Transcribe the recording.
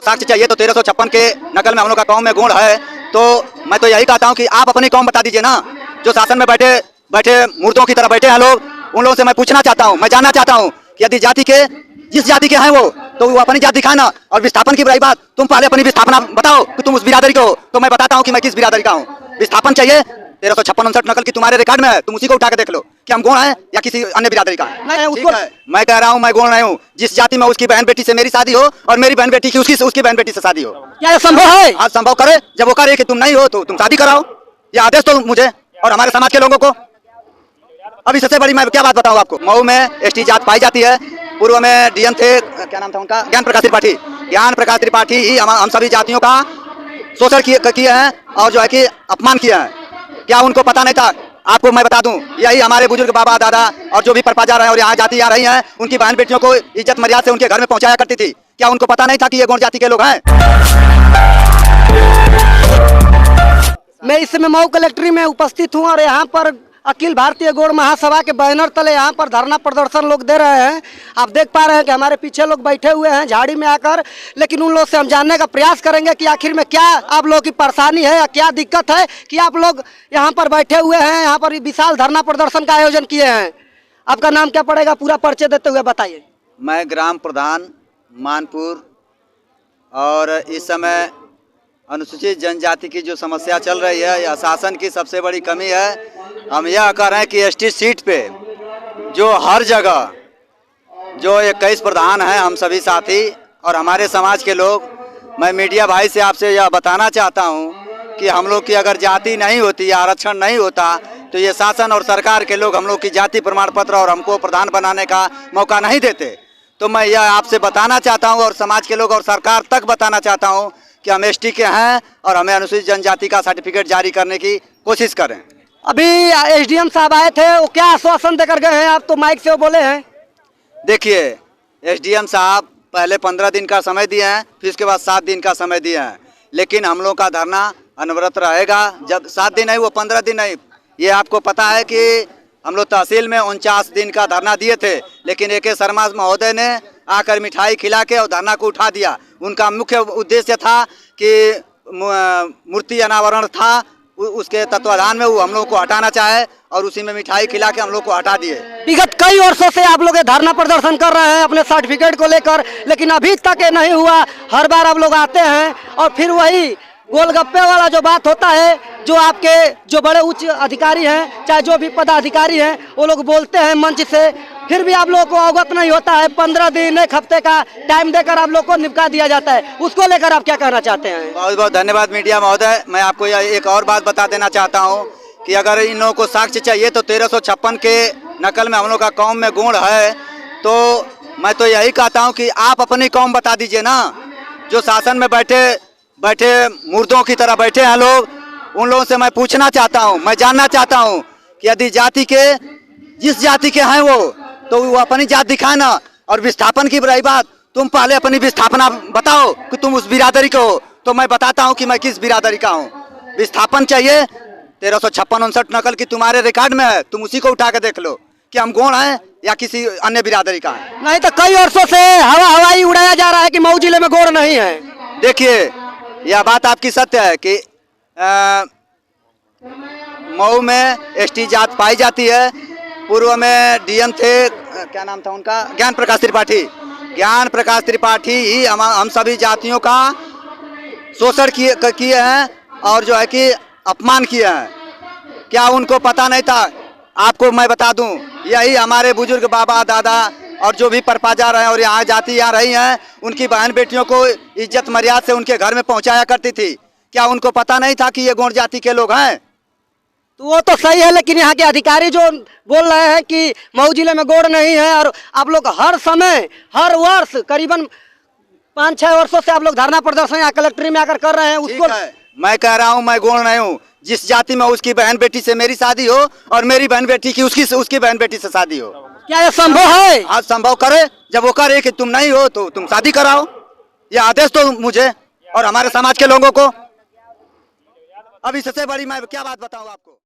साक्ष्य चाहिए तो 1356 के नकल में हम लोग का कौम में गुण है। तो मैं तो यही कहता हूँ कि आप अपनी कौम बता दीजिए ना। जो शासन में बैठे बैठे मुर्दों की तरह बैठे हैं लोग, उन लोगों से मैं पूछना चाहता हूँ, मैं जानना चाहता हूँ कि यदि जाति के जिस जाति के हैं वो, तो वो अपनी जाति दिखाना। और विस्थापन की बुराई बात, तुम पहले अपनी विस्थापना बताओ कि तुम उस बिरादरी को हो, तो मैं बताता हूँ कि मैं किस बिरादरी का हूँ। विस्थापन चाहिए 1356 नकल की तुम्हारे रिकॉर्ड में है, तुम उसी को उठा के देख लो कि हम गुण हैं या किसी अन्य बिरादरी का है। ठीक है, मैं कह रहा हूँ मैं गुण नहीं हूँ। जिस जाति में उसकी बहन बेटी से मेरी शादी हो और मेरी बहन बेटी की उसकी बहन बेटी से शादी हो, क्या ये संभव है? हाँ संभव करे। जब वो करे कि तुम नहीं हो तो तुम शादी कराओ, ये आदेश दो मुझे और हमारे समाज के लोगों को। अभी सबसे बड़ी मैं क्या बात बताऊँ आपको, मऊ में एसटी जात पाई जाती है। पूर्व में डीएम थे, क्या नाम था उनका, ज्ञान प्रकाश त्रिपाठी। ज्ञान प्रकाश त्रिपाठी ही हम सभी जातियों का शोषण किए हैं और जो है कि अपमान किया है। क्या उनको पता नहीं था? आपको मैं बता दूं, यही हमारे बुजुर्ग बाबा दादा और जो भी परपा रहे हैं और यहाँ जाति आ रही हैं, उनकी बहन बेटियों को इज्जत मर्यादा से उनके घर में पहुंचाया करती थी। क्या उनको पता नहीं था कि ये गौड़ जाति के लोग हैं? मैं इस समय मऊ कलेक्ट्री में उपस्थित हूँ और यहाँ पर अखिल भारतीय गौड़ महासभा के बैनर तले यहाँ पर धरना प्रदर्शन लोग दे रहे हैं। आप देख पा रहे हैं कि हमारे पीछे लोग बैठे हुए हैं झाड़ी में आकर, लेकिन उन लोग से हम जानने का प्रयास करेंगे कि आखिर में क्या आप लोगों की परेशानी है या क्या दिक्कत है कि आप लोग यहाँ पर बैठे हुए हैं, यहाँ पर विशाल धरना प्रदर्शन का आयोजन किए हैं। आपका नाम क्या पड़ेगा, पूरा परिचय देते हुए बताइए। मैं ग्राम प्रधान मानपुर, और इस समय अनुसूचित जनजाति की जो समस्या चल रही है, यह शासन की सबसे बड़ी कमी है। हम यह कह रहे हैं कि एसटी सीट पे जो हर जगह जो 21 प्रधान हैं, हम सभी साथी और हमारे समाज के लोग, मैं मीडिया भाई से आपसे यह बताना चाहता हूं कि हम लोग की अगर जाति नहीं होती या आरक्षण नहीं होता तो ये शासन और सरकार के लोग हम लोग की जाति प्रमाण पत्र और हमको प्रधान बनाने का मौका नहीं देते। तो मैं यह आपसे बताना चाहता हूं और समाज के लोग और सरकार तक बताना चाहता हूं कि हम एसटी के हैं और हमें अनुसूचित जनजाति का सर्टिफिकेट जारी करने की कोशिश करें। अभी एसडीएम साहब आए थे, वो क्या आश्वासन देकर गए हैं? आप तो माइक से वो बोले हैं। देखिए, एसडीएम साहब पहले 15 दिन का समय दिए हैं, फिर उसके बाद 7 दिन का समय दिए हैं, लेकिन हम लोग का धरना अनवरत रहेगा। जब 7 दिन नहीं, वो 15 दिन नहीं। ये आपको पता है कि हम लोग तहसील में 49 दिन का धरना दिए थे, लेकिन AK शर्मा महोदय ने आकर मिठाई खिला के और धरना को उठा दिया। उनका मुख्य उद्देश्य था कि मूर्ति अनावरण था, उसके तत्वाधान में वो हम लोग को हटाना चाहे और उसी में मिठाई खिला के हम लोग को हटा दिए। विगत कई वर्षों से आप लोग धरना प्रदर्शन कर रहे हैं अपने सर्टिफिकेट को लेकर, लेकिन अभी तक ये नहीं हुआ। हर बार आप लोग आते हैं और फिर वही गोलगप्पे वाला जो बात होता है, जो आपके जो बड़े उच्च अधिकारी हैं, चाहे जो भी पदाधिकारी हैं, वो लोग बोलते हैं मंच से, फिर भी आप लोगों को अवगत नहीं होता है। 15 दिन 1 हफ्ते का टाइम देकर आप लोग को निपटा दिया जाता है। उसको लेकर आप क्या कहना चाहते हैं? बहुत बहुत धन्यवाद मीडिया महोदय। मैं आपको एक और बात बता देना चाहता हूँ कि अगर इन लोगों को साक्ष्य चाहिए तो 1356 के नकल में हम लोग का कौम में गुण है। तो मैं तो यही कहता हूँ कि आप अपनी कौम बता दीजिए ना। जो शासन में बैठे मुर्दों की तरह बैठे हैं लोग, उन लोगों से मैं पूछना चाहता हूँ, मैं जानना चाहता हूँ कि यदि जाति के जिस जाति के हैं वो, तो वो अपनी जात दिखाना। और विस्थापन की बुराई बात, तुम पहले अपनी विस्थापना बताओ कि तुम उस बिरादरी को हो, तो मैं बताता हूँ कि मैं किस बिरादरी का हूँ। विस्थापन चाहिए 1356 नकल की तुम्हारे रिकॉर्ड में है, तुम उसी को उठा के देख लो कि हम गौड़ हैं या किसी अन्य बिरादरी का है। नहीं तो कई वर्षों से हवाई उड़ाया जा रहा है कि मऊ जिले में गौड़ नहीं है। देखिए, यह बात आपकी सत्य है कि मऊ में एसटी जात पाई जाती है। पूर्व में डीएम थे, क्या नाम था उनका, ज्ञान प्रकाश त्रिपाठी। ज्ञान प्रकाश त्रिपाठी ही हम सभी जातियों का शोषण किए हैं और जो है कि अपमान किए हैं। क्या उनको पता नहीं था? आपको मैं बता दूं, यही हमारे बुजुर्ग बाबा दादा और जो भी परपा रहे हैं और यहाँ जाति आ रही हैं, उनकी बहन बेटियों को इज्जत मर्यादा से उनके घर में पहुंचाया करती थी। क्या उनको पता नहीं था कि ये गौड़ जाति के लोग हैं? तो वो तो सही है, लेकिन यहाँ के अधिकारी जो बोल रहे हैं कि मऊ जिले में गौड़ नहीं है, और आप लोग हर समय हर वर्ष करीबन 5-6 वर्षों से आप लोग धरना प्रदर्शन यहाँ कलेक्ट्री में आकर कर रहे हैं। उसको मैं कह रहा हूँ मैं गौड़ नहीं हूँ। जिस जाति में उसकी बहन बेटी से मेरी शादी हो और मेरी बहन बेटी की उसकी बहन बेटी से शादी हो, क्या ये संभव है? हाँ संभव करे। जब वो करे कि तुम नहीं हो तो तुम शादी कराओ, ये आदेश दो मुझे और हमारे समाज के लोगों को। अब इससे बड़ी मैं क्या बात बताऊं आपको।